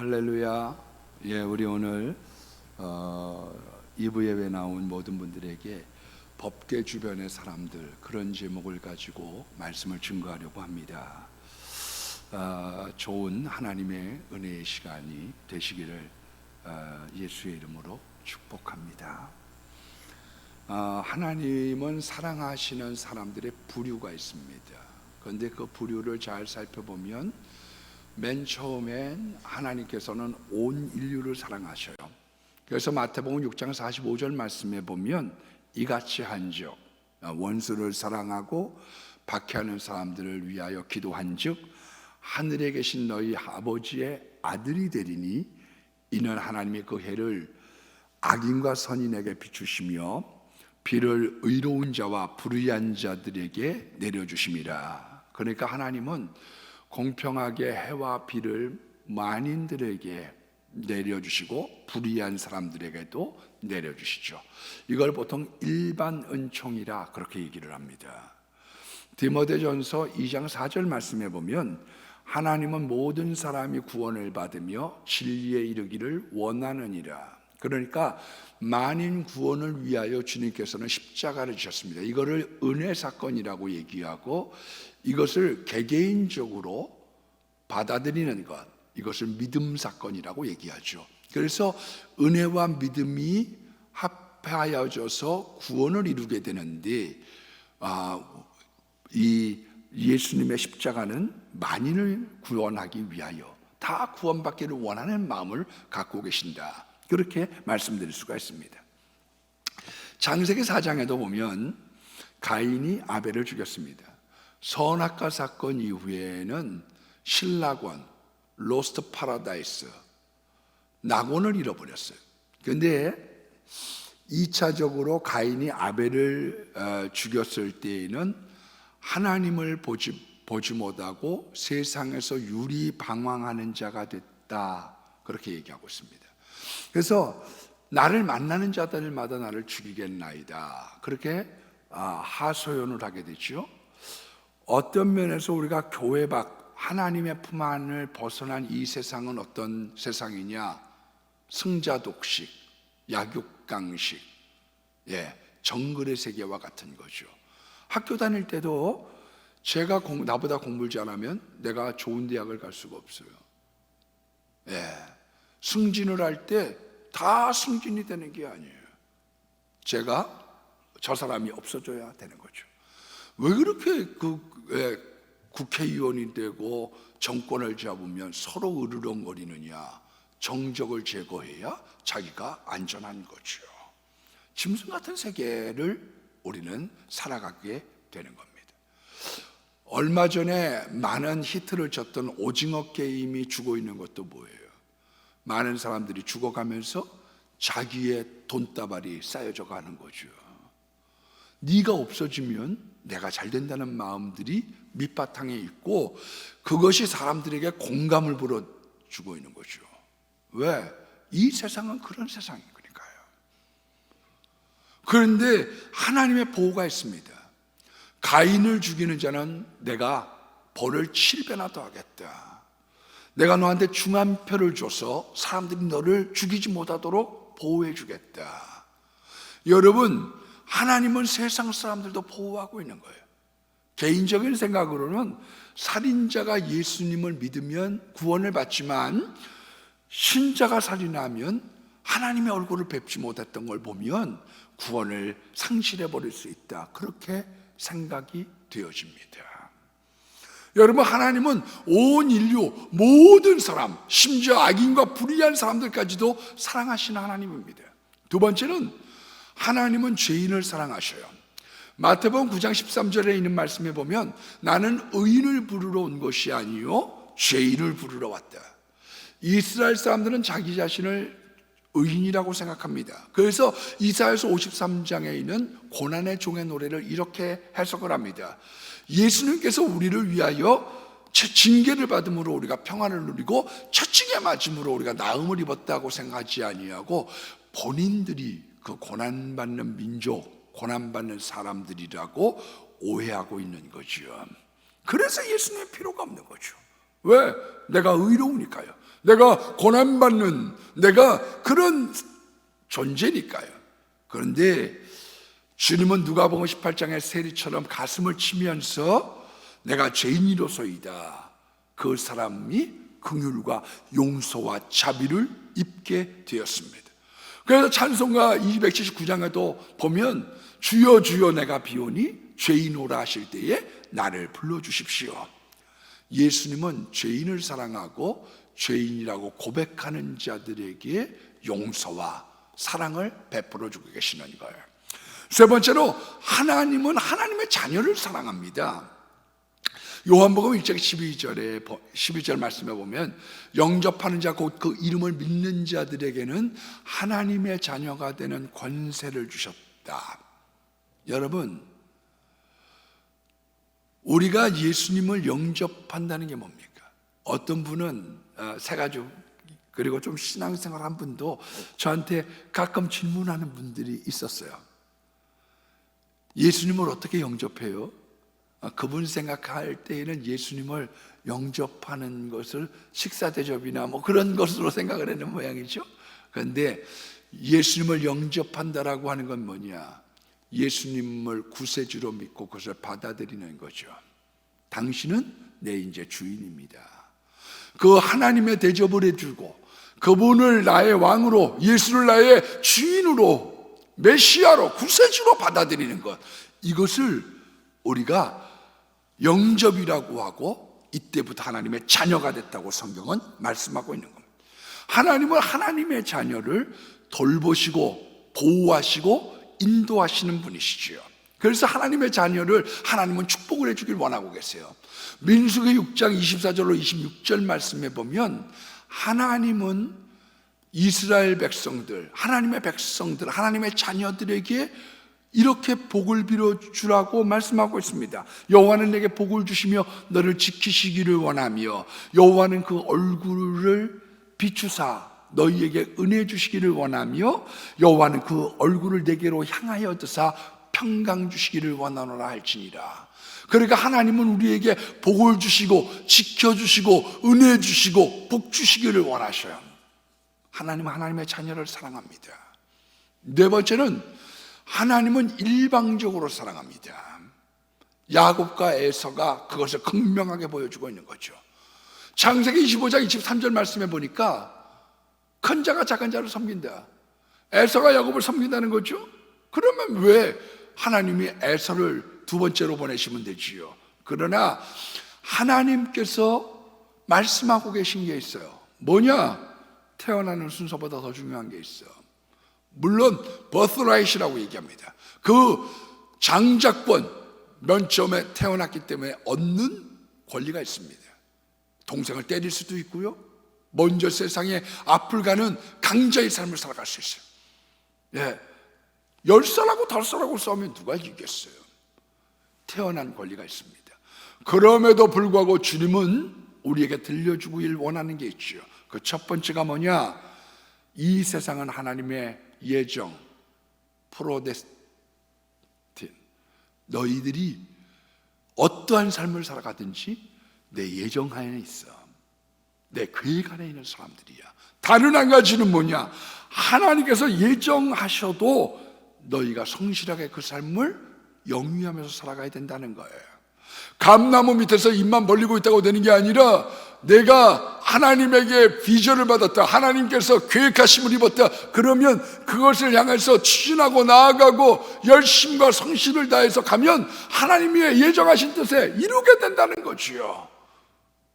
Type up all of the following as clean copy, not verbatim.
할렐루야. 예, 우리 오늘 2부 예배 나온 모든 분들에게 법궤 주변의 사람들, 그런 제목을 가지고 말씀을 증거하려고 합니다. 좋은 하나님의 은혜의 시간이 되시기를 예수의 이름으로 축복합니다. 하나님은 사랑하시는 사람들의 부류가 있습니다. 그런데 그 부류를 잘 살펴보면 맨 처음엔 하나님께서는 온 인류를 사랑하셔요. 그래서 마태복음 6장 45절 말씀에 보면 이같이 한즉 원수를 사랑하고 박해하는 사람들을 위하여 기도한즉 하늘에 계신 너희 아버지의 아들이 되리니 이는 하나님의 그 해를 악인과 선인에게 비추시며 비를 의로운 자와 불의한 자들에게 내려주심이라. 그러니까 하나님은 공평하게 해와 비를 만인들에게 내려주시고 불의한 사람들에게도 내려주시죠. 이걸 보통 일반 은총이라 그렇게 얘기를 합니다. 디모데전서 2장 4절 말씀에 보면 하나님은 모든 사람이 구원을 받으며 진리에 이르기를 원하느니라. 그러니까 만인 구원을 위하여 주님께서는 십자가를 지셨습니다. 이거를 은혜 사건이라고 얘기하고 이것을 개개인적으로 받아들이는 것, 이것을 믿음 사건이라고 얘기하죠. 그래서 은혜와 믿음이 합하여져서 구원을 이루게 되는데 이 예수님의 십자가는 만인을 구원하기 위하여 다 구원받기를 원하는 마음을 갖고 계신다, 그렇게 말씀드릴 수가 있습니다. 창세기 4장에도 보면 가인이 아벨을 죽였습니다. 선악과 사건 이후에는 신락원, 로스트 파라다이스, 낙원을 잃어버렸어요. 그런데 2차적으로 가인이 아벨을 죽였을 때에는 하나님을 보지 못하고 세상에서 유리방황하는 자가 됐다, 그렇게 얘기하고 있습니다. 그래서 나를 만나는 자들마다 나를 죽이겠나이다, 그렇게 하소연을 하게 되죠. 어떤 면에서 우리가 교회 밖 하나님의 품 안을 벗어난 이 세상은 어떤 세상이냐? 승자독식, 약육강식, 정글의 세계와 같은 거죠. 학교 다닐 때도 제가 나보다 공부를 잘하면 내가 좋은 대학을 갈 수가 없어요. 승진을 할 때 다 승진이 되는 게 아니에요. 저 사람이 없어져야 되는 거죠. 왜 그렇게 국회의원이 되고 정권을 잡으면 서로 으르렁거리느냐? 정적을 제거해야 자기가 안전한 거죠. 짐승 같은 세계를 우리는 살아가게 되는 겁니다. 얼마 전에 많은 히트를 쳤던 오징어 게임이 주고 있는 것도 뭐예요? 많은 사람들이 죽어가면서 자기의 돈다발이 쌓여져 가는 거죠. 네가 없어지면 내가 잘 된다는 마음들이 밑바탕에 있고 그것이 사람들에게 공감을 불어주고 있는 거죠. 왜? 이 세상은 그런 세상이니까요. 그런데 하나님의 보호가 있습니다. 가인을 죽이는 자는 내가 벌을 7배나 더하겠다. 내가 너한테 중한표를 줘서 사람들이 너를 죽이지 못하도록 보호해 주겠다. 여러분, 하나님은 세상 사람들도 보호하고 있는 거예요. 개인적인 생각으로는 살인자가 예수님을 믿으면 구원을 받지만 신자가 살인하면 하나님의 얼굴을 뵙지 못했던 걸 보면 구원을 상실해 버릴 수 있다, 그렇게 생각이 되어집니다. 여러분, 하나님은 온 인류 모든 사람, 심지어 악인과 불의한 사람들까지도 사랑하시는 하나님입니다. 두 번째는 하나님은 죄인을 사랑하셔요. 마태복음 9장 13절에 있는 말씀에 보면 나는 의인을 부르러 온 것이 아니요 죄인을 부르러 왔다. 이스라엘 사람들은 자기 자신을 의인이라고 생각합니다. 그래서 이사야서 53장에 있는 고난의 종의 노래를 이렇게 해석을 합니다. 예수님께서 우리를 위하여 징계를 받음으로 우리가 평안을 누리고 채찍에 맞음으로 우리가 나음을 입었다고 생각하지 아니하고 본인들이 그 고난받는 민족, 고난받는 사람들이라고 오해하고 있는 거죠. 그래서 예수님의 필요가 없는 거죠. 왜? 내가 의로우니까요. 내가 고난받는, 내가 그런 존재니까요. 그런데 주님은 누가복음 18장의 세리처럼 가슴을 치면서 내가 죄인이로소이다, 그 사람이 긍휼과 용서와 자비를 입게 되었습니다. 그래서 찬송가 279장에도 보면 주여 주여 내가 비오니 죄인오라 하실 때에 나를 불러주십시오. 예수님은 죄인을 사랑하고 죄인이라고 고백하는 자들에게 용서와 사랑을 베풀어 주고 계시는 거예요. 세 번째로, 하나님은 하나님의 자녀를 사랑합니다. 요한복음 1장 12절 말씀에 보면 영접하는 자 곧 그 이름을 믿는 자들에게는 하나님의 자녀가 되는 권세를 주셨다. 여러분, 우리가 예수님을 영접한다는 게 뭡니까? 어떤 분은 새가족 그리고 좀 신앙생활 한 분도 저한테 가끔 질문하는 분들이 있었어요. 예수님을 어떻게 영접해요? 그분 생각할 때에는 예수님을 영접하는 것을 식사 대접이나 뭐 그런 것으로 생각을 하는 모양이죠. 그런데 예수님을 영접한다라고 하는 건 뭐냐? 예수님을 구세주로 믿고 그것을 받아들이는 거죠. 당신은 내 이제 주인입니다. 그 하나님의 대접을 해주고 그분을 나의 왕으로, 예수를 나의 주인으로, 메시아로, 구세주로 받아들이는 것, 이것을 우리가 영접이라고 하고 이때부터 하나님의 자녀가 됐다고 성경은 말씀하고 있는 겁니다. 하나님은 하나님의 자녀를 돌보시고 보호하시고 인도하시는 분이시죠. 그래서 하나님의 자녀를 하나님은 축복을 해주길 원하고 계세요. 민수기 6장 24절로 26절 말씀에 보면 하나님은 이스라엘 백성들, 하나님의 백성들, 하나님의 자녀들에게 이렇게 복을 빌어주라고 말씀하고 있습니다. 여호와는 내게 복을 주시며 너를 지키시기를 원하며 여호와는 그 얼굴을 비추사 너희에게 은혜 주시기를 원하며 여호와는 그 얼굴을 내게로 향하여 드사 평강 주시기를 원하노라 할지니라. 그러니까 하나님은 우리에게 복을 주시고 지켜주시고 은혜 주시고 복 주시기를 원하셔요. 하나님은 하나님의 자녀를 사랑합니다. 네 번째는 하나님은 일방적으로 사랑합니다. 야곱과 에서가 그것을 극명하게 보여주고 있는 거죠. 창세기 25장 23절 말씀에 보니까 큰 자가 작은 자를 섬긴다. 에서가 야곱을 섬긴다는 거죠. 그러면 왜 하나님이 에서를 두 번째로 보내시면 되지요? 그러나 하나님께서 말씀하고 계신 게 있어요. 뭐냐? 태어나는 순서보다 더 중요한 게 있어. 물론 버스라이트라고 얘기합니다. 그 장자권, 맨 처음에 태어났기 때문에 얻는 권리가 있습니다. 동생을 때릴 수도 있고요, 먼저 세상에 앞을 가는 강자의 삶을 살아갈 수 있어요. 예, 10살하고 5살하고 싸우면 누가 이기겠어요? 태어난 권리가 있습니다. 그럼에도 불구하고 주님은 우리에게 들려주길 원하는 게 있죠. 그 첫 번째가 뭐냐? 이 세상은 하나님의 예정, 프로데스틴, 너희들이 어떠한 삶을 살아가든지 내 예정 하에 있어, 내 계획 안에 있는 사람들이야. 다른 한 가지는 뭐냐? 하나님께서 예정하셔도 너희가 성실하게 그 삶을 영위하면서 살아가야 된다는 거예요. 감나무 밑에서 입만 벌리고 있다고 되는 게 아니라 내가 하나님에게 비전을 받았다, 하나님께서 계획하심을 입었다, 그러면 그것을 향해서 추진하고 나아가고 열심과 성실을 다해서 가면 하나님이 예정하신 뜻에 이루게 된다는 거지요.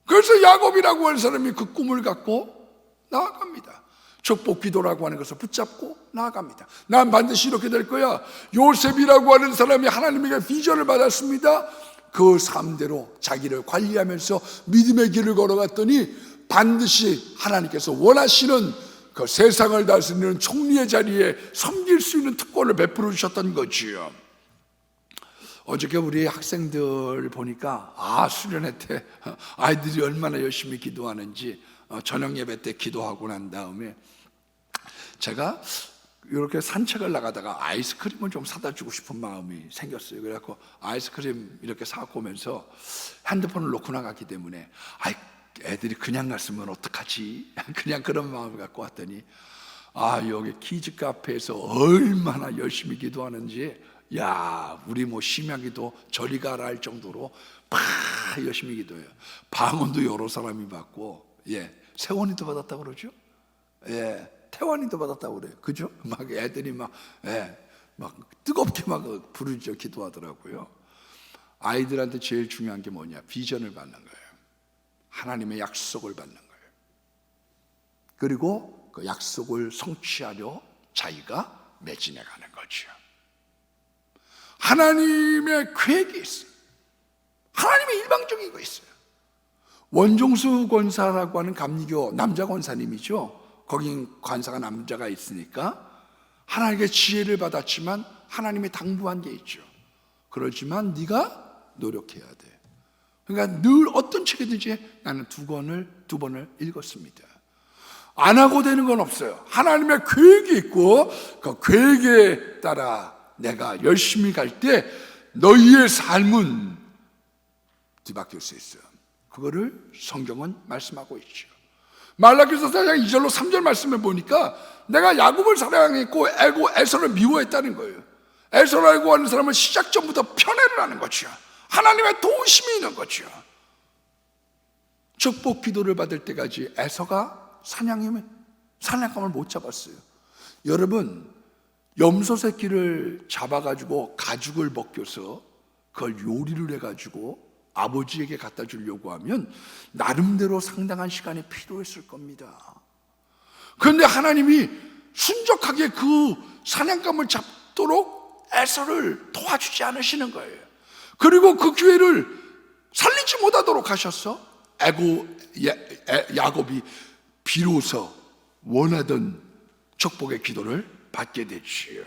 그래서 야곱이라고 하는 사람이 그 꿈을 갖고 나아갑니다. 축복 기도라고 하는 것을 붙잡고 나아갑니다. 난 반드시 이렇게 될 거야. 요셉이라고 하는 사람이 하나님에게 비전을 받았습니다. 그 삶대로 자기를 관리하면서 믿음의 길을 걸어갔더니 반드시 하나님께서 원하시는 그 세상을 다스리는 총리의 자리에 섬길 수 있는 특권을 베풀어 주셨던 거지요. 어저께 우리 학생들 보니까 수련회 때 아이들이 얼마나 열심히 기도하는지 저녁 예배 때 기도하고 난 다음에 제가 이렇게 산책을 나가다가 아이스크림을 좀 사다 주고 싶은 마음이 생겼어요. 그래갖고 아이스크림 이렇게 사갖고 오면서 핸드폰을 놓고 나갔기 때문에 애들이 그냥 갔으면 어떡하지? 그냥 그런 마음을 갖고 왔더니 여기 키즈 카페에서 얼마나 열심히 기도하는지, 우리 뭐 심야기도 저리 가라 할 정도로 막 열심히 기도해요. 방언도 여러 사람이 받고, 세원이도 받았다고 그러죠. 태원이도 받았다고 그래요. 그죠? 막 애들이 막 뜨겁게 막 부르짖어 기도하더라고요. 아이들한테 제일 중요한 게 뭐냐? 비전을 받는 거예요. 하나님의 약속을 받는 거예요. 그리고 그 약속을 성취하려 자기가 매진해 가는 거죠. 하나님의 계획이 있어요. 하나님의 일방적인 거 있어요. 원종수 권사라고 하는 감리교 남자 권사님이죠. 거긴 관사가 남자가 있으니까 하나님께 지혜를 받았지만 하나님이 당부한 게 있죠. 그렇지만 네가 노력해야 돼. 그러니까 늘 어떤 책이든지 나는 두 번을 읽었습니다. 안 하고 되는 건 없어요. 하나님의 계획이 있고 그 계획에 따라 내가 열심히 갈 때 너희의 삶은 뒤바뀔 수 있어요. 그거를 성경은 말씀하고 있죠. 말라기서 4장 2절로 3절 말씀을 보니까 내가 야곱을 사랑했고 에서를 미워했다는 거예요. 에서라고 하는 사람은 시작 전부터 편애를 하는 거죠. 하나님의 도우심이 있는 거죠. 축복 기도를 받을 때까지 에서가 사냥감을 못 잡았어요. 여러분, 염소 새끼를 잡아가지고 가죽을 벗겨서 그걸 요리를 해가지고 아버지에게 갖다 주려고 하면 나름대로 상당한 시간이 필요했을 겁니다. 그런데 하나님이 순적하게 그 사냥감을 잡도록 에서를 도와주지 않으시는 거예요. 그리고 그 기회를 살리지 못하도록 하셔서 야곱이 비로소 원하던 축복의 기도를 받게 되지요.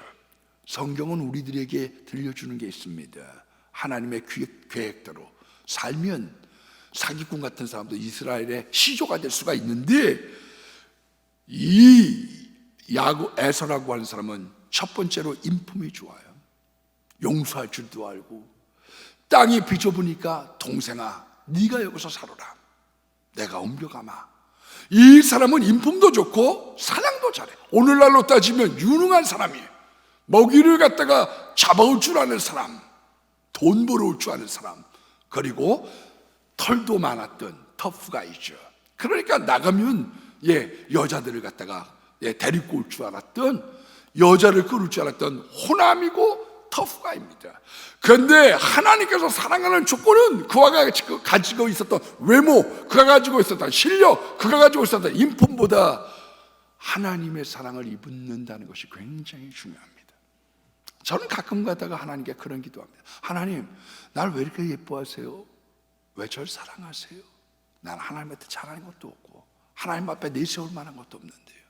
성경은 우리들에게 들려주는 게 있습니다. 하나님의 계획대로 살면 사기꾼 같은 사람도 이스라엘의 시조가 될 수가 있는데, 이 에서라고 하는 사람은 첫 번째로 인품이 좋아요. 용서할 줄도 알고, 땅이 비좁으니까 동생아 네가 여기서 살아라, 내가 옮겨가마. 이 사람은 인품도 좋고 사냥도 잘해. 오늘날로 따지면 유능한 사람이에요. 먹이를 갖다가 잡아올 줄 아는 사람, 돈 벌어올 줄 아는 사람, 그리고 털도 많았던 터프가이죠. 그러니까 나가면 여자들을 갖다가 데리고 올 줄 알았던, 여자를 끌을 줄 알았던 호남이고 터프가입니다. 그런데 하나님께서 사랑하는 조건은 그가 가지고 있었던 외모, 그가 가지고 있었던 실력, 그가 가지고 있었던 인품보다 하나님의 사랑을 입는다는 것이 굉장히 중요합니다. 저는 가끔 가다가 하나님께 그런 기도합니다. 하나님, 날 왜 이렇게 예뻐하세요? 왜 저를 사랑하세요? 난 하나님한테 잘하는 것도 없고 하나님 앞에 내세울 만한 것도 없는데요.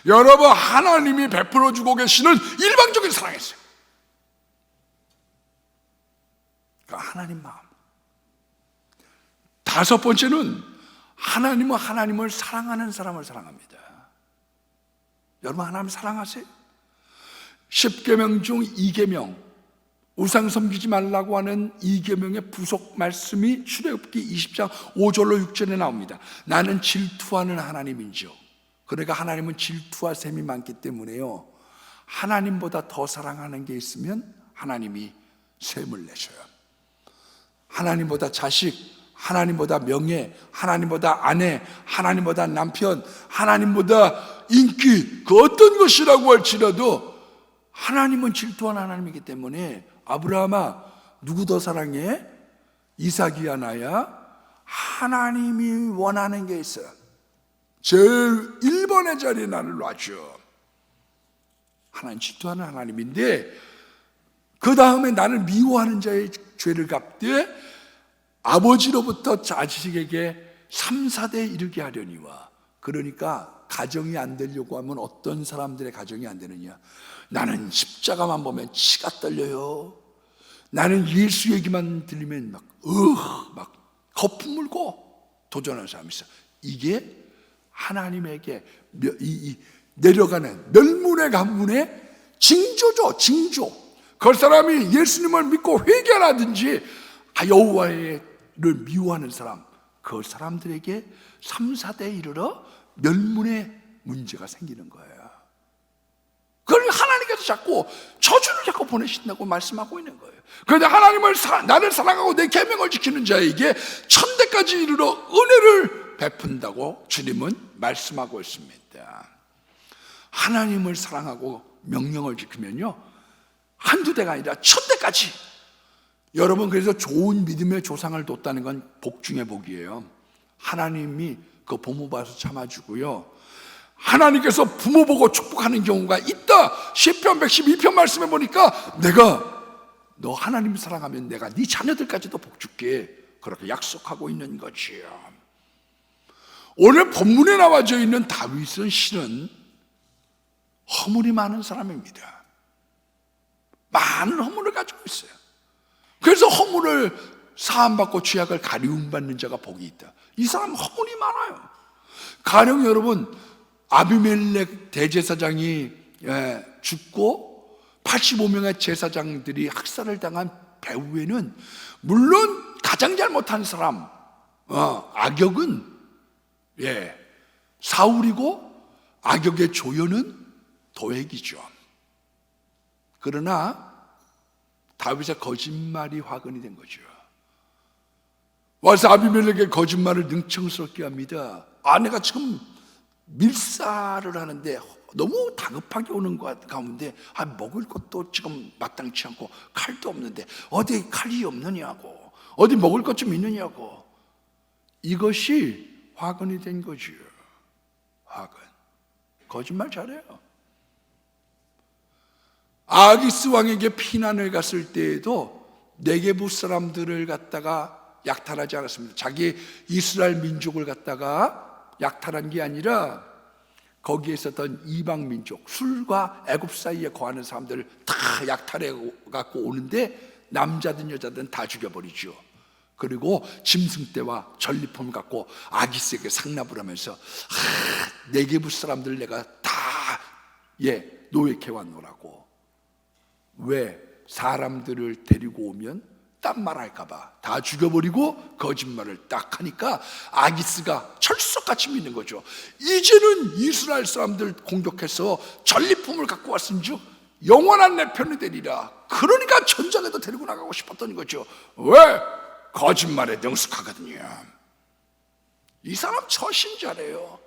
여러분, 하나님이 베풀어 주고 계시는 일방적인 사랑이 있어요. 그러니까 하나님 마음. 다섯 번째는 하나님은 하나님을 사랑하는 사람을 사랑합니다. 여러분, 하나님 사랑하세요? 10계명 중 2계명, 우상 섬기지 말라고 하는 2계명의 부속 말씀이 출애굽기 20장 5절로 6절에 나옵니다. 나는 질투하는 하나님인지요. 그러니까 하나님은 질투와 셈이 많기 때문에요, 하나님보다 더 사랑하는 게 있으면 하나님이 셈을 내셔요. 하나님보다 자식, 하나님보다 명예, 하나님보다 아내, 하나님보다 남편, 하나님보다 인기, 그 어떤 것이라고 할지라도 하나님은 질투한 하나님이기 때문에, 아브라함아 누구 더 사랑해? 이삭이야 나야? 하나님이 원하는 게 있어요. 제일 1번의 자리에 나를 놔줘. 하나님 질투하는 하나님인데, 그 다음에 나를 미워하는 자의 죄를 갚되 아버지로부터 자식에게 3, 4대 이르게 하려니와. 그러니까 가정이 안 되려고 하면 어떤 사람들의 가정이 안 되느냐? 나는 십자가만 보면 치가 떨려요. 나는 예수 얘기만 들리면 막 거품 물고 도전하는 사람이 있어. 이게 하나님에게 내려가는 멸문의 가문의 징조죠. 징조. 그 사람이 예수님을 믿고 회개하든지 여호와를 미워하는 사람, 그 사람들에게 3, 4대에 이르러 멸문의 문제가 생기는 거예요. 그걸 하나님께서 자꾸 저주를 자꾸 보내신다고 말씀하고 있는 거예요. 그런데 하나님을 나를 사랑하고 내 계명을 지키는 자에게 천대까지 이르러 은혜를 베푼다고 주님은 말씀하고 있습니다. 하나님을 사랑하고 명령을 지키면요, 한두 대가 아니라 천대까지. 여러분, 그래서 좋은 믿음의 조상을 뒀다는 건 복 중의 복이에요. 하나님이 그 부모 봐서 참아주고요, 하나님께서 부모 보고 축복하는 경우가 있다. 시편 112편 말씀해 보니까 내가 너 하나님 사랑하면 내가 네 자녀들까지도 복 줄게, 그렇게 약속하고 있는 거지요. 오늘 본문에 나와져 있는 다윗은 실은 허물이 많은 사람입니다. 많은 허물을 가지고 있어요. 그래서 허물을 사함받고 죄악을 가리움받는 자가 복이 있다. 이 사람 허물이 많아요. 가령 여러분, 아비멜렉 대제사장이 죽고 85명의 제사장들이 학살을 당한 배후에는 물론 가장 잘못한 사람, 악역은 사울이고 악역의 조연은 도액이죠. 그러나 다윗의 거짓말이 화근이 된 거죠. 와서 아비멜렉의 거짓말을 능청스럽게 합니다. 아내가 지금 밀사를 하는데 너무 다급하게 오는 것 가운데 먹을 것도 지금 마땅치 않고 칼도 없는데 어디 칼이 없느냐고, 어디 먹을 것 좀 있느냐고. 이것이 화근이 된 거지요. 화근. 거짓말 잘해요. 아기스 왕에게 피난을 갔을 때에도 네게부 사람들을 갖다가 약탈하지 않았습니다. 자기 이스라엘 민족을 갖다가 약탈한 게 아니라 거기에 있었던 이방 민족, 술과 애굽 사이에 거하는 사람들을 다 약탈해 갖고 오는데 남자든 여자든 다 죽여버리죠. 그리고 짐승떼와 전리품을 갖고 아기스에게 상납을 하면서 네게부 사람들 내가 다 노예케 왔노라고. 왜? 사람들을 데리고 오면 딴 말 할까봐 다 죽여버리고 거짓말을 딱 하니까 아기스가 철석같이 믿는 거죠. 이제는 이스라엘 사람들 공격해서 전리품을 갖고 왔은즉 영원한 내 편이 되리라. 그러니까 전장에도 데리고 나가고 싶었던 거죠. 왜? 거짓말에 능숙하거든요. 이 사람 처신자래요.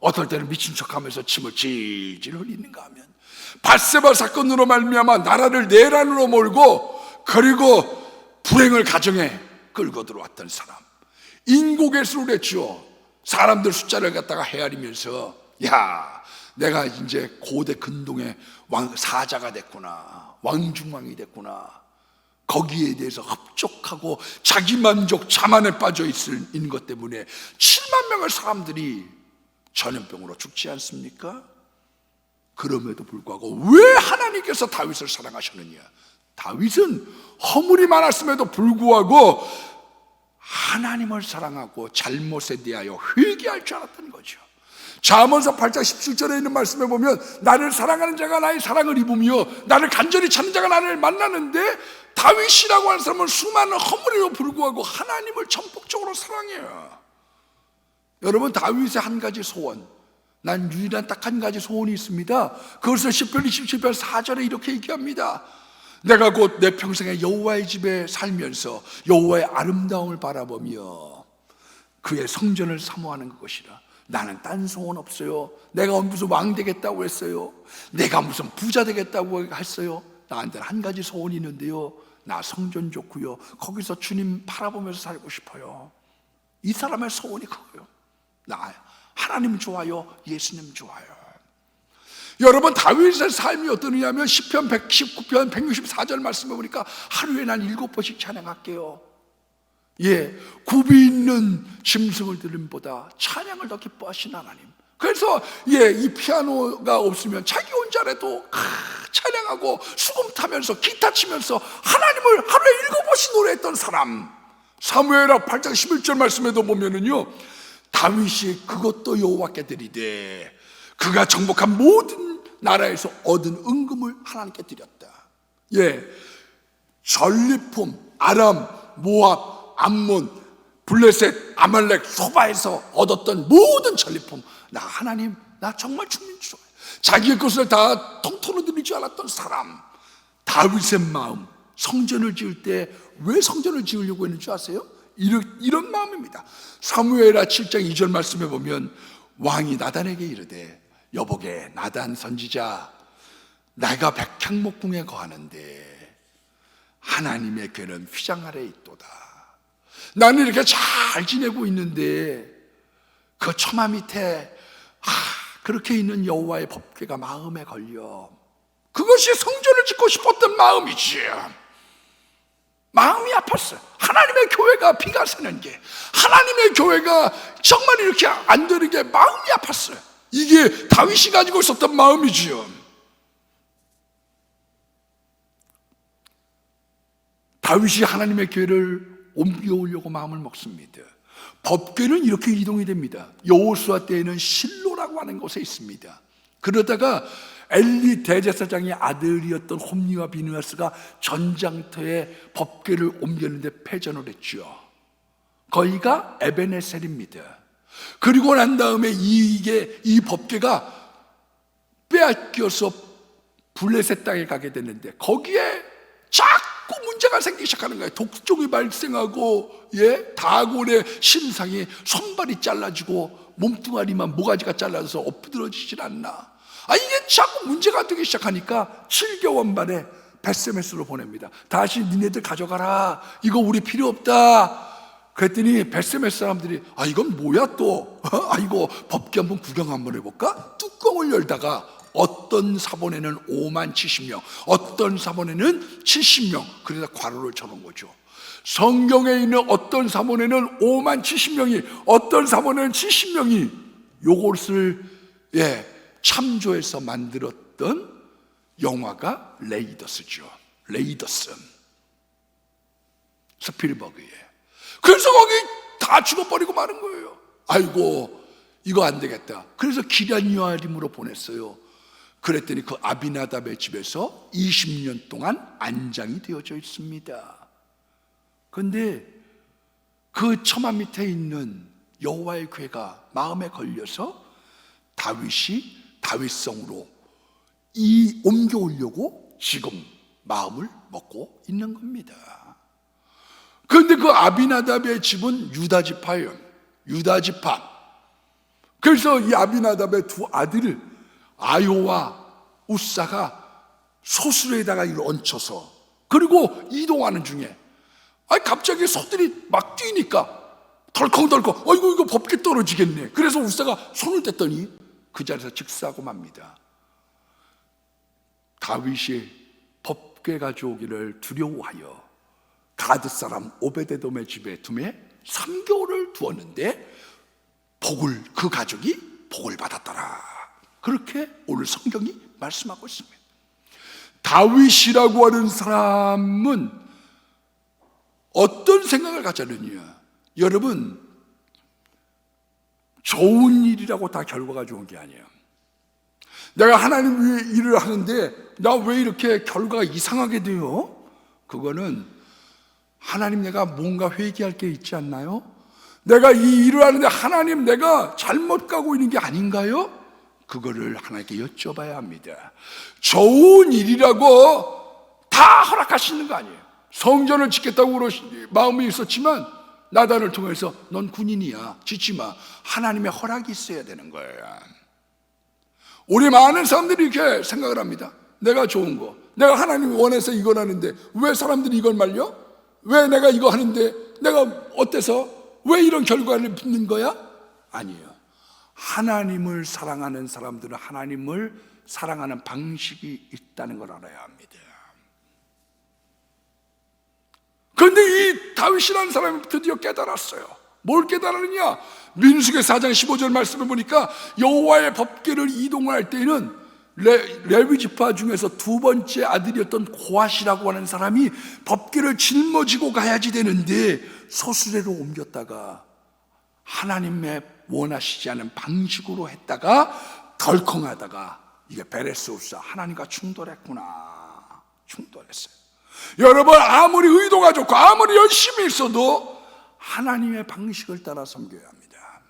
어떨 때는 미친 척하면서 침을 질질 흘리는가 하면 밧세바 사건으로 말미암아 나라를 내란으로 몰고 그리고 불행을 가정에 끌고 들어왔던 사람, 인고개수를 했죠. 사람들 숫자를 갖다가 헤아리면서 내가 이제 고대 근동의 사자가 됐구나, 왕중왕이 됐구나. 거기에 대해서 흡족하고 자기만족 자만에 빠져 있는 것 때문에 7만 명의 사람들이 전염병으로 죽지 않습니까? 그럼에도 불구하고 왜 하나님께서 다윗을 사랑하셨느냐? 다윗은 허물이 많았음에도 불구하고 하나님을 사랑하고 잘못에 대하여 회개할 줄 알았던 거죠. 잠언서 8장 17절에 있는 말씀에 보면 나를 사랑하는 자가 나의 사랑을 입으며 나를 간절히 찾는 자가 나를 만나는데, 다윗이라고 하는 사람은 수많은 허물에도 불구하고 하나님을 전폭적으로 사랑해요. 여러분, 다윗의 한 가지 소원, 난 유일한 딱 한 가지 소원이 있습니다. 그것을 시편 27편 4절에 이렇게 얘기합니다. 내가 곧 내 평생에 여호와의 집에 살면서 여호와의 아름다움을 바라보며 그의 성전을 사모하는 것이라. 나는 딴 소원 없어요. 내가 무슨 왕 되겠다고 했어요. 내가 무슨 부자 되겠다고 했어요. 나한테는 한 가지 소원이 있는데요, 나 성전 좋고요, 거기서 주님 바라보면서 살고 싶어요. 이 사람의 소원이 그거예요. 나 하나님 좋아요, 예수님 좋아요. 여러분, 다윗의 삶이 어떠냐면 시편 119편 164절 말씀해 보니까 하루에 난 7번씩 찬양할게요. 굽이 있는 짐승을 들음보다 찬양을 더 기뻐하신 하나님. 그래서 이 피아노가 없으면 자기 혼자라도 찬양하고 수금 타면서 기타 치면서 하나님을 하루에 7번씩 노래했던 사람. 사무엘하 8장 11절 말씀에도 보면은요, 다윗이 그것도 여호와께 드리되 그가 정복한 모든 나라에서 얻은 은금을 하나님께 드렸다. 전리품, 아람, 모압, 암몬, 블레셋, 아말렉, 소바에서 얻었던 모든 전리품, 나 하나님, 나 정말 죽는 줄 알아요. 자기의 것을 다 통째로 드릴 줄 알았던 사람, 다윗의 마음, 성전을 지을 때 왜 성전을 지으려고 했는지 아세요? 이런 마음입니다. 사무엘하 7장 2절 말씀에 보면 왕이 나단에게 이르되, 여보게 나단 선지자, 내가 백향목궁에 거하는데 하나님의 궤는 휘장 아래에 있도다. 나는 이렇게 잘 지내고 있는데 그 처마 밑에 그렇게 있는 여호와의 법궤가 마음에 걸려. 그것이 성전을 짓고 싶었던 마음이지. 마음이 아팠어요. 하나님의 교회가 비가 새는 게, 하나님의 교회가 정말 이렇게 안 되는 게 마음이 아팠어요. 이게 다윗이 가지고 있었던 마음이지요. 다윗이 하나님의 교회를 옮겨오려고 마음을 먹습니다. 법궤는 이렇게 이동이 됩니다. 여호수아 때에는 실로라고 하는 곳에 있습니다. 그러다가 엘리 대제사장의 아들이었던 홈리와 비느하스가 전장터에 법궤를 옮겼는데 패전을 했죠. 거기가 에베네셀입니다. 그리고 난 다음에 이 법궤가 빼앗겨서 블레셋 땅에 가게 됐는데 거기에 자꾸 문제가 생기기 시작하는 거예요. 독종이 발생하고, 다곤의 신상이 손발이 잘라지고 몸뚱아리만 모가지가 잘라서 엎드러지질 않나. 이게 자꾸 문제가 되기 시작하니까 7개월 만에 벳세메스로 보냅니다. 다시 니네들 가져가라. 이거 우리 필요 없다. 그랬더니 벳세메스 사람들이 이건 뭐야 또? 이거 법궤 한번 구경 한번 해볼까? 뚜껑을 열다가 어떤 사본에는 5만 70명, 어떤 사본에는 70명, 그래서 괄호를 쳐놓은 거죠. 성경에 있는 어떤 사본에는 5만 70명이, 어떤 사본에는 70명이 요것을 참조해서 만들었던 영화가 레이더스죠. 레이더스, 스필버그의. 그래서 거기 다 죽어버리고 마는 거예요. 아이고 이거 안 되겠다. 그래서 기럈 요아림으로 보냈어요. 그랬더니 그 아비나답의 집에서 20년 동안 안장이 되어져 있습니다. 그런데 그 처마 밑에 있는 여호와의 궤가 마음에 걸려서 다윗이 다윗성으로 옮겨오려고 지금 마음을 먹고 있는 겁니다. 그런데 그 아비나답의 집은 유다지파예요. 유다지파. 그래서 이 아비나답의 두 아들을 아요와 우사가 소수에다가 이걸 얹혀서, 그리고 이동하는 중에 갑자기 소들이 막 뛰니까 덜컹덜컹 이거 법궤 떨어지겠네. 그래서 우사가 손을 댔더니 그 자리에서 즉사하고 맙니다. 다윗이 법궤 가져오기를 두려워하여 가드 사람 오베데돔의 집에 둠에 3개월을 두었는데 그 가족이 복을 받았더라. 그렇게 오늘 성경이 말씀하고 있습니다. 다윗이라고 하는 사람은 어떤 생각을 가졌느냐? 여러분, 좋은 일이라고 다 결과가 좋은 게 아니에요. 내가 하나님 위해 일을 하는데 나 왜 이렇게 결과가 이상하게 돼요? 그거는 하나님, 내가 뭔가 회개할 게 있지 않나요? 내가 이 일을 하는데 하나님, 내가 잘못 가고 있는 게 아닌가요? 그거를 하나님께 여쭤봐야 합니다. 좋은 일이라고 다 허락하시는 거 아니에요. 성전을 짓겠다고 마음이 있었지만 나단을 통해서 넌 군인이야, 짓지 마. 하나님의 허락이 있어야 되는 거예요. 우리 많은 사람들이 이렇게 생각을 합니다. 내가 좋은 거, 내가 하나님이 원해서 이걸 하는데 왜 사람들이 이걸 말려? 왜 내가 이거 하는데 내가 어때서 왜 이런 결과를 빚는 거야? 아니에요. 하나님을 사랑하는 사람들은 하나님을 사랑하는 방식이 있다는 걸 알아야 합니다. 그런데 이 다윗이라는 사람이 드디어 깨달았어요. 뭘 깨달았느냐? 민수기 4장 15절 말씀을 보니까 여호와의 법궤를 이동할 때에는 레위 지파 중에서 두 번째 아들이었던 고앗이라고 하는 사람이 법궤를 짊어지고 가야지 되는데 소수레로 옮겼다가 하나님의 원하시지 않은 방식으로 했다가 덜컹하다가 이게 베레스 우사, 하나님과 충돌했구나. 충돌했어요. 여러분, 아무리 의도가 좋고 아무리 열심히 있어도 하나님의 방식을 따라 섬겨야 합니다.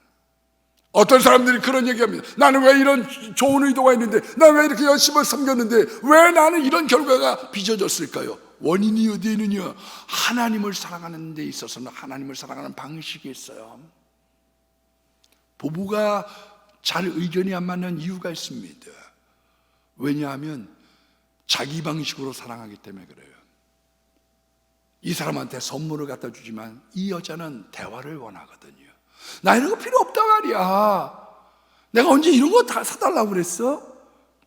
어떤 사람들이 그런 얘기합니다. 나는 왜 이런 좋은 의도가 있는데, 나는 왜 이렇게 열심히 섬겼는데 왜 나는 이런 결과가 빚어졌을까요? 원인이 어디에 있느냐? 하나님을 사랑하는 데 있어서는 하나님을 사랑하는 방식이 있어요. 부부가 잘 의견이 안 맞는 이유가 있습니다. 왜냐하면 자기 방식으로 사랑하기 때문에 그래요. 이 사람한테 선물을 갖다 주지만 이 여자는 대화를 원하거든요. 나 이런 거 필요 없단 말이야. 내가 언제 이런 거 다 사달라고 그랬어?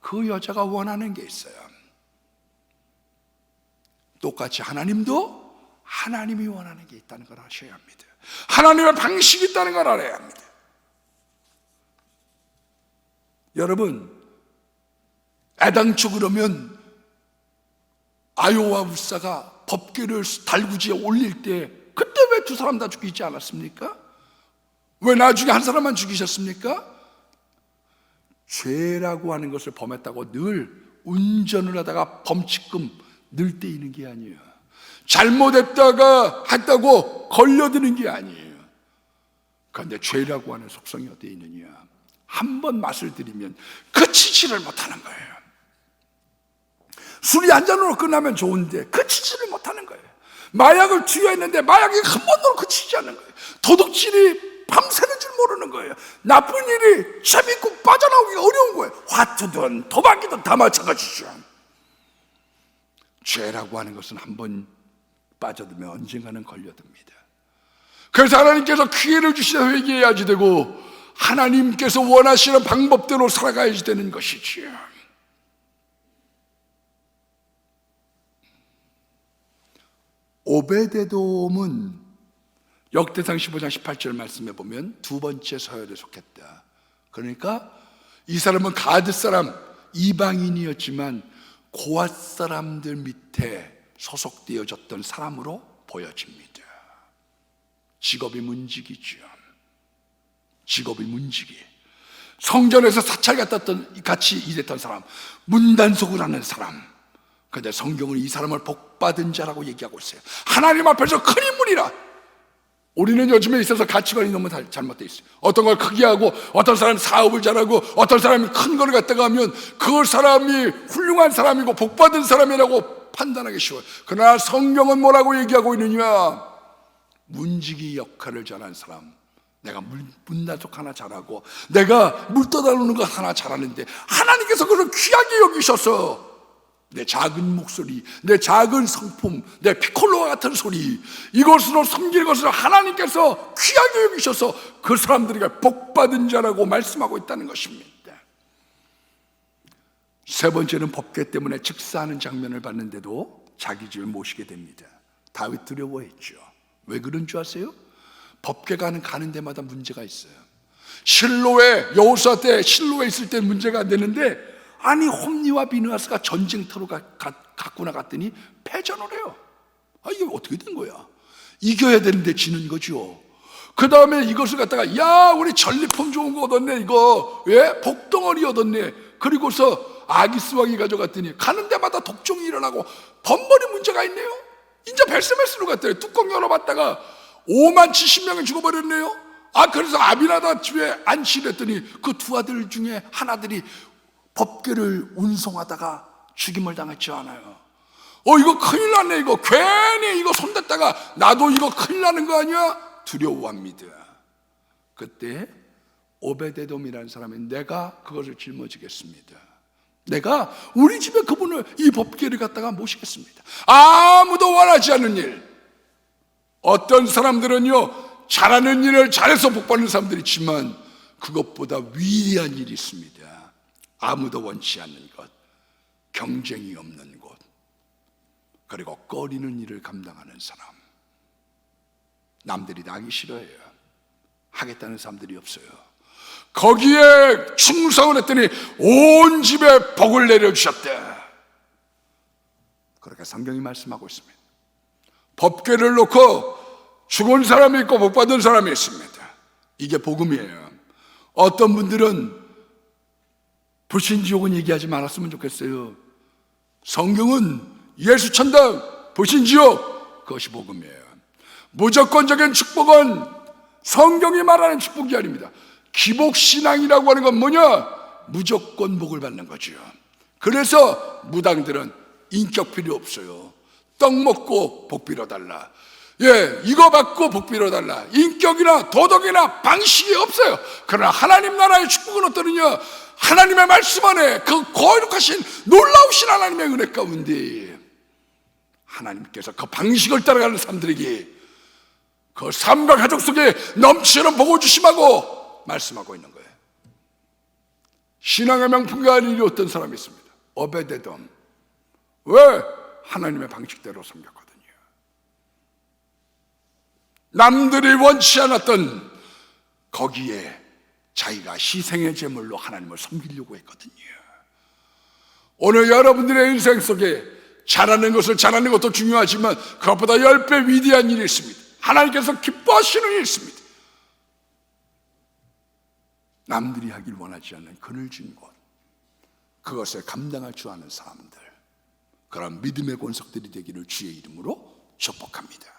그 여자가 원하는 게 있어요. 똑같이 하나님도 하나님이 원하는 게 있다는 걸 아셔야 합니다. 하나님의 방식이 있다는 걸 알아야 합니다. 여러분, 애당초 그러면 아요와 울사가 법궤를 달구지에 올릴 때 그때 왜 두 사람 다 죽이지 않았습니까? 왜 나중에 한 사람만 죽이셨습니까? 죄라고 하는 것을 범했다고 늘 운전을 하다가 범칙금 늘 떼이는 게 아니에요. 잘못했다가 했다고 걸려드는 게 아니에요. 그런데 죄라고 하는 속성이 어디에 있느냐? 한 번 맛을 들이면 그치지를 못하는 거예요. 술이 한 잔으로 끝나면 좋은데 그치지를 못하는 거예요. 마약을 투여했는데 마약이 한 번도 그치지 않는 거예요. 도둑질이 밤새는 줄 모르는 거예요. 나쁜 일이 재밌고 빠져나오기가 어려운 거예요. 화투든 도박이든 다 마찬가지죠. 죄라고 하는 것은 한 번 빠져들면 언젠가는 걸려듭니다. 그래서 하나님께서 기회를 주시다 회개해야지 되고 하나님께서 원하시는 방법대로 살아가야지 되는 것이지요. 오베데돔은 역대상 15장 18절 말씀에 보면 두 번째 서열에 속했다. 그러니까 이 사람은 가드 사람, 이방인이었지만 고앗 사람들 밑에 소속되어졌던 사람으로 보여집니다. 직업이 문지기죠. 직업이 문지기. 성전에서 사찰 같이 일했던 사람, 문단속을 하는 사람. 그런데 성경은 이 사람을 복받은 자라고 얘기하고 있어요. 하나님 앞에서 큰 인물이라. 우리는 요즘에 있어서 가치관이 너무 잘못되어 있어요. 어떤 걸 크게 하고 어떤 사람은 사업을 잘하고 어떤 사람이 큰 걸 갖다가 하면 그 사람이 훌륭한 사람이고 복받은 사람이라고 판단하기 쉬워요. 그러나 성경은 뭐라고 얘기하고 있느냐? 문지기 역할을 잘한 사람, 내가 문단속 하나 잘하고 내가 물 떠다루는 거 하나 잘하는데 하나님께서 그걸 귀하게 여기셔서 내 작은 목소리, 내 작은 성품, 내 피콜로와 같은 소리, 이것으로 섬기는 것을 하나님께서 귀하게 여기셔서 그 사람들에게 복받은 자라고 말씀하고 있다는 것입니다. 세 번째는 법궤 때문에 즉사하는 장면을 봤는데도 자기 집에 모시게 됩니다. 다윗 두려워했죠. 왜 그런 줄 아세요? 법궤가 가는 데마다 문제가 있어요. 실로에, 여호수아 때 실로에 있을 때 문제가 안 되는데, 아니 홈니와 비느하스가 전쟁터로 갖고 나갔더니 패전을 해요. 이게 어떻게 된 거야? 이겨야 되는데 지는 거죠. 그 다음에 이것을 갖다가 야 우리 전리품 좋은 거 얻었네, 이거 복덩어리 얻었네. 그리고서 아기스 왕이 가져갔더니 가는 데마다 독종이 일어나고 번번이 문제가 있네요. 이제 벨세메스로 갔더니 뚜껑 열어봤다가 5만 70명이 죽어버렸네요. 그래서 아비나답 집에 안치를 했더니 그 두 아들 중에 한 아들이 법궤를 운송하다가 죽임을 당했지 않아요. 이거 큰일 났네. 이거 괜히 이거 손댔다가 나도 이거 큰일 나는 거 아니야? 두려워합니다. 그때 오베데돔이라는 사람이 내가 그것을 짊어지겠습니다. 내가 우리 집에 그분을 이 법궤를 갖다가 모시겠습니다. 아무도 원하지 않는 일. 어떤 사람들은요 잘하는 일을 잘해서 복받는 사람들이 있지만 그것보다 위대한 일이 있습니다. 아무도 원치 않는 것, 경쟁이 없는 곳, 그리고 꺼리는 일을 감당하는 사람. 남들이 나기 싫어해요. 하겠다는 사람들이 없어요. 거기에 충성을 했더니 온 집에 복을 내려주셨대. 그렇게 성경이 말씀하고 있습니다. 법궤를 놓고 죽은 사람이 있고 복받은 사람이 있습니다. 이게 복음이에요. 어떤 분들은 불신지옥은 얘기하지 말았으면 좋겠어요. 성경은 예수 천당, 불신지옥, 그것이 복음이에요. 무조건적인 축복은 성경이 말하는 축복이 아닙니다. 기복신앙이라고 하는 건 뭐냐? 무조건 복을 받는 거죠. 그래서 무당들은 인격 필요 없어요. 떡 먹고 복 빌어달라. 이거 받고 복 빌어달라. 인격이나 도덕이나 방식이 없어요. 그러나 하나님 나라의 축복은 어떠느냐? 하나님의 말씀 안에 그 거룩하신 놀라우신 하나님의 은혜 가운데 하나님께서 그 방식을 따라가는 사람들에게 그 삶과 가족 속에 넘치는 복을 주심하고 말씀하고 있는 거예요. 신앙의 명품가 아닌 어떤 사람이 있습니다. 오베데돔. 왜? 하나님의 방식대로 섬겼거든요. 남들이 원치 않았던 거기에 자기가 희생의 제물로 하나님을 섬기려고 했거든요. 오늘 여러분들의 인생 속에 잘하는 것도 중요하지만 그것보다 10배 위대한 일이 있습니다. 하나님께서 기뻐하시는 일이 있습니다. 남들이 하길 원하지 않는 그늘진 곳, 그것을 감당할 줄 아는 사람들, 그런 믿음의 권속들이 되기를 주의 이름으로 축복합니다.